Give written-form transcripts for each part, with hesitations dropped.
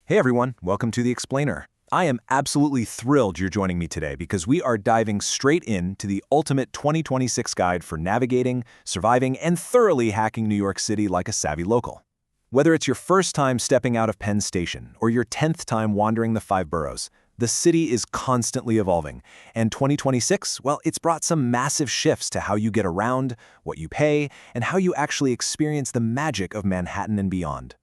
Hey everyone, welcome to The Explainer. I am absolutely thrilled you're joining me today because we are diving straight into the ultimate 2026 guide for navigating, surviving, and thoroughly hacking New York City like a savvy local. Whether it's your first time stepping out of Penn Station or your 10th time wandering the five boroughs, the city is constantly evolving, and 2026, well, it's brought some massive shifts to how you get around, what you pay, and how you actually experience the magic of Manhattan and beyond.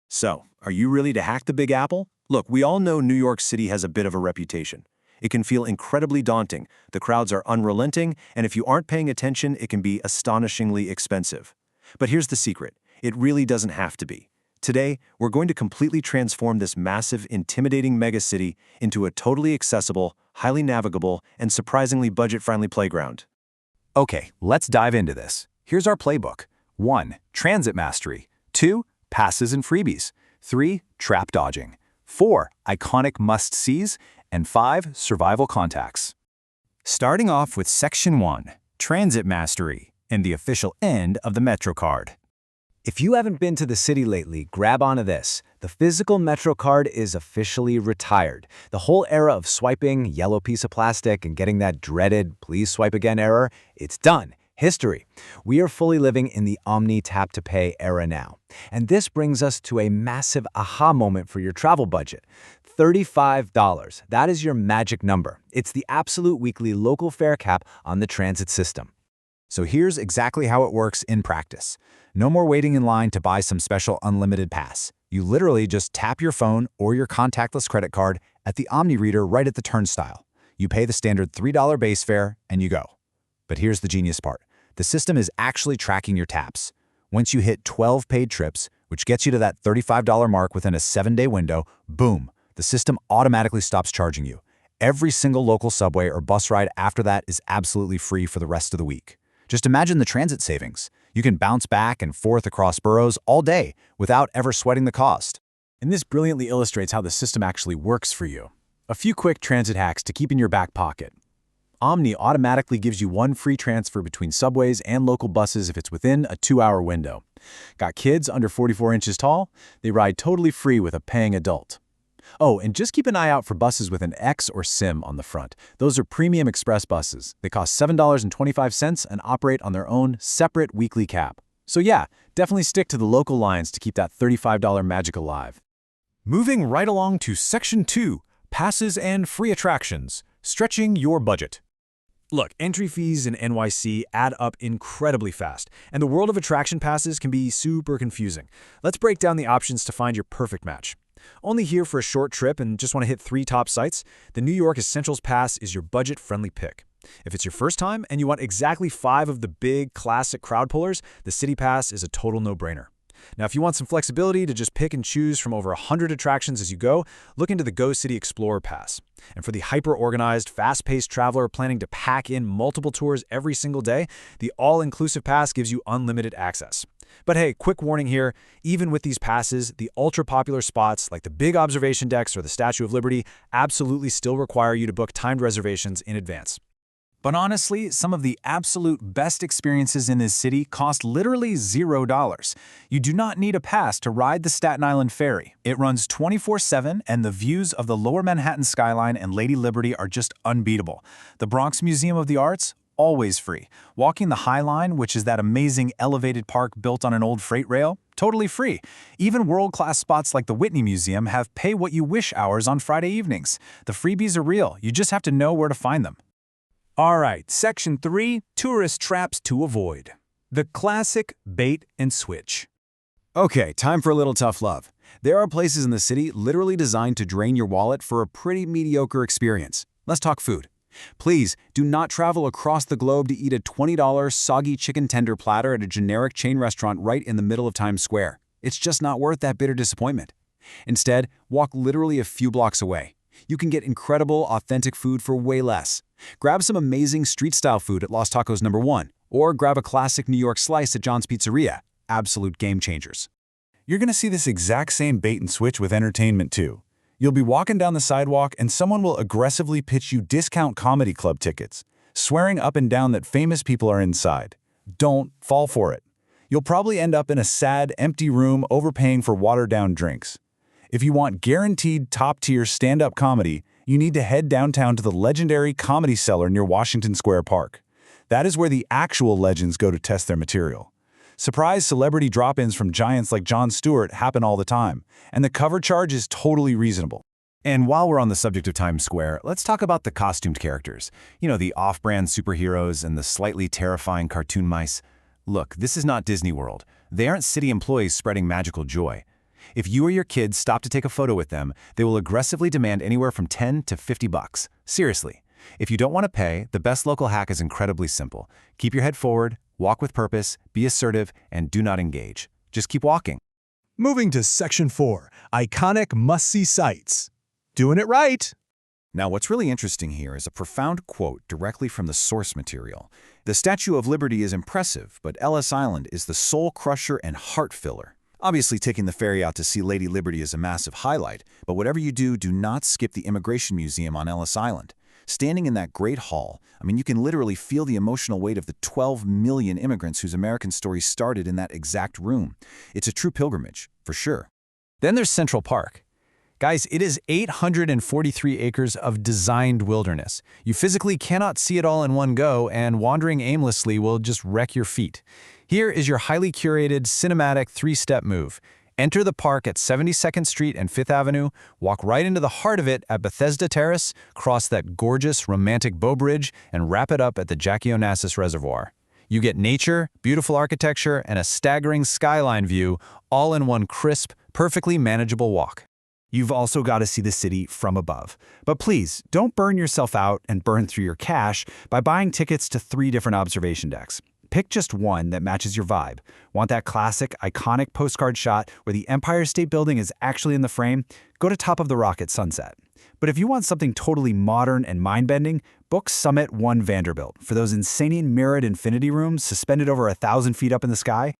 So, are you ready to hack the Big Apple? Look, we all know New York City has a bit of a reputation. It can feel incredibly daunting, the crowds are unrelenting, and if you aren't paying attention, it can be astonishingly expensive. But here's the secret, it really doesn't have to be. Today, we're going to completely transform this massive, intimidating megacity into a totally accessible, highly navigable, and surprisingly budget-friendly playground. Okay, let's dive into this. Here's our playbook. 1. Transit mastery. 2. Passes and freebies. 3. Trap dodging. 4. Iconic must-sees. And 5. Survival contacts. Starting off with Section 1, Transit Mastery, and the official end of the MetroCard. If you haven't been to the city lately, grab onto this. The physical MetroCard is officially retired. The whole era of swiping, yellow piece of plastic, and getting that dreaded "please swipe again" error, it's done. History. We are fully living in the Omni Tap to Pay era now. And this brings us to a massive aha moment for your travel budget. $35. That is your magic number. It's the absolute weekly local fare cap on the transit system. So here's exactly how it works in practice. No more waiting in line to buy some special unlimited pass. You literally just tap your phone or your contactless credit card at the Omni reader right at the turnstile. You pay the standard $3 base fare and you go. But here's the genius part. The system is actually tracking your taps. Once you hit 12 paid trips, which gets you to that $35 mark within a 7-day window, boom, the system automatically stops charging you. Every single local subway or bus ride after that is absolutely free for the rest of the week. Just imagine the transit savings. You can bounce back and forth across boroughs all day without ever sweating the cost. And this brilliantly illustrates how the system actually works for you. A few quick transit hacks to keep in your back pocket. Omni automatically gives you one free transfer between subways and local buses if it's within a 2-hour window. Got kids under 44 inches tall? They ride totally free with a paying adult. Oh, and just keep an eye out for buses with an X or SIM on the front. Those are premium express buses. They cost $7.25 and operate on their own separate weekly cap. So yeah, definitely stick to the local lines to keep that $35 magic alive. Moving right along to Section 2, Passes and Free Attractions, Stretching Your Budget. Look, entry fees in NYC add up incredibly fast, and the world of attraction passes can be super confusing. Let's break down the options to find your perfect match. Only here for a short trip and just want to hit 3 top sites? The New York Essentials Pass is your budget-friendly pick. If it's your first time and you want exactly 5 of the big, classic crowd pullers, the City Pass is a total no-brainer. Now, if you want some flexibility to just pick and choose from over 100 attractions as you go, look into the Go City Explorer Pass. And for the hyper-organized, fast-paced traveler planning to pack in multiple tours every single day, the all-inclusive pass gives you unlimited access. But hey, quick warning here, even with these passes, the ultra-popular spots like the big observation decks or the Statue of Liberty absolutely still require you to book timed reservations in advance. But honestly, some of the absolute best experiences in this city cost literally $0. You do not need a pass to ride the Staten Island Ferry. It runs 24/7, and the views of the Lower Manhattan skyline and Lady Liberty are just unbeatable. The Bronx Museum of the Arts? Always free. Walking the High Line, which is that amazing elevated park built on an old freight rail? Totally free. Even world-class spots like the Whitney Museum have pay-what-you-wish hours on Friday evenings. The freebies are real. You just have to know where to find them. All right, Section 3, Tourist Traps to Avoid. The classic bait and switch. Okay, time for a little tough love. There are places in the city literally designed to drain your wallet for a pretty mediocre experience. Let's talk food. Please do not travel across the globe to eat a $20 soggy chicken tender platter at a generic chain restaurant right in the middle of Times Square. It's just not worth that bitter disappointment. Instead, walk literally a few blocks away. You can get incredible, authentic food for way less. Grab some amazing street-style food at Los Tacos No. 1, or grab a classic New York slice at John's Pizzeria. Absolute game changers. You're going to see this exact same bait and switch with entertainment too. You'll be walking down the sidewalk and someone will aggressively pitch you discount comedy club tickets, swearing up and down that famous people are inside. Don't fall for it. You'll probably end up in a sad, empty room overpaying for watered-down drinks. If you want guaranteed top-tier stand-up comedy, you need to head downtown to the legendary Comedy Cellar near Washington Square Park. That is where the actual legends go to test their material. Surprise celebrity drop-ins from giants like Jon Stewart happen all the time, and the cover charge is totally reasonable. And while we're on the subject of Times Square, let's talk about the costumed characters. You know, the off-brand superheroes and the slightly terrifying cartoon mice. Look, this is not Disney World. They aren't city employees spreading magical joy. If you or your kids stop to take a photo with them, they will aggressively demand anywhere from $10 to $50. Seriously. If you don't want to pay, the best local hack is incredibly simple. Keep your head forward, walk with purpose, be assertive, and do not engage. Just keep walking. Moving to Section 4, Iconic Must-See Sites. Doing it right! Now, what's really interesting here is a profound quote directly from the source material. The Statue of Liberty is impressive, but Ellis Island is the soul crusher and heart filler. Obviously, taking the ferry out to see Lady Liberty is a massive highlight, but whatever you do, do not skip the Immigration Museum on Ellis Island. Standing in that great hall, you can literally feel the emotional weight of the 12 million immigrants whose American story started in that exact room. It's a true pilgrimage, for sure. Then there's Central Park. Guys, it is 843 acres of designed wilderness. You physically cannot see it all in one go, and wandering aimlessly will just wreck your feet. Here is your highly curated, cinematic three-step move. Enter the park at 72nd Street and 5th Avenue, walk right into the heart of it at Bethesda Terrace, cross that gorgeous, romantic bow bridge, and wrap it up at the Jackie Onassis Reservoir. You get nature, beautiful architecture, and a staggering skyline view, all in one crisp, perfectly manageable walk. You've also got to see the city from above. But please, don't burn yourself out and burn through your cash by buying tickets to 3 different observation decks. Pick just one that matches your vibe. Want that classic, iconic postcard shot where the Empire State Building is actually in the frame? Go to Top of the Rock at sunset. But if you want something totally modern and mind-bending, book Summit 1 Vanderbilt for those insane mirrored infinity rooms suspended over 1,000 feet up in the sky.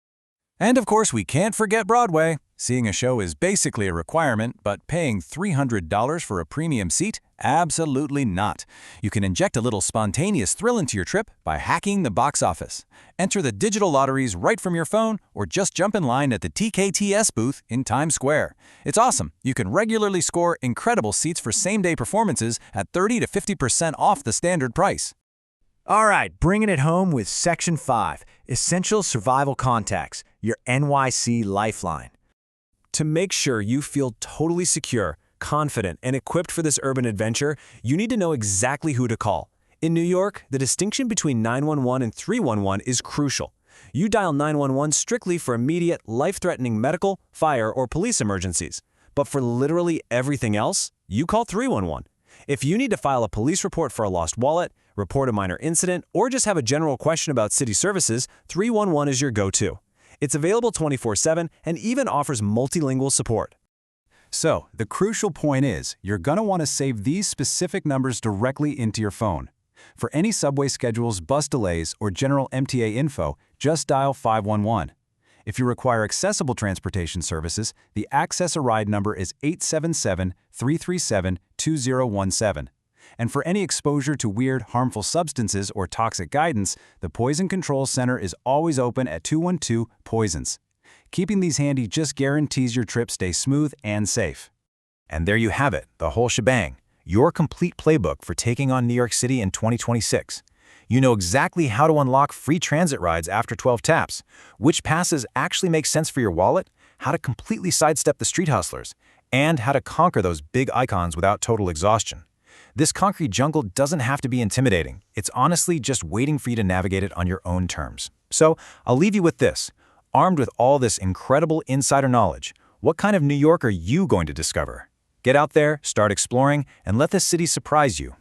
And of course, we can't forget Broadway. Seeing a show is basically a requirement, but paying $300 for a premium seat? Absolutely not. You can inject a little spontaneous thrill into your trip by hacking the box office. Enter the digital lotteries right from your phone, or just jump in line at the TKTS booth in Times Square. It's awesome. You can regularly score incredible seats for same-day performances at 30 to 50% off the standard price. All right, bringing it home with Section 5, Essential Survival Contacts, your NYC lifeline. To make sure you feel totally secure, confident, and equipped for this urban adventure, you need to know exactly who to call. In New York, the distinction between 911 and 311 is crucial. You dial 911 strictly for immediate, life-threatening medical, fire, or police emergencies. But for literally everything else, you call 311. If you need to file a police report for a lost wallet, report a minor incident, or just have a general question about city services, 311 is your go-to. It's available 24/7 and even offers multilingual support. So, the crucial point is, you're going to want to save these specific numbers directly into your phone. For any subway schedules, bus delays, or general MTA info, just dial 511. If you require accessible transportation services, the Access a Ride number is 877-337-2017. And for any exposure to weird, harmful substances or toxic guidance, the Poison Control Center is always open at 212-POISONS. Keeping these handy just guarantees your trip stays smooth and safe. And there you have it, the whole shebang. Your complete playbook for taking on New York City in 2026. You know exactly how to unlock free transit rides after 12 taps, which passes actually make sense for your wallet, how to completely sidestep the street hustlers, and how to conquer those big icons without total exhaustion. This concrete jungle doesn't have to be intimidating. It's honestly just waiting for you to navigate it on your own terms. So I'll leave you with this. Armed with all this incredible insider knowledge, what kind of New York are you going to discover? Get out there, start exploring, and let this city surprise you.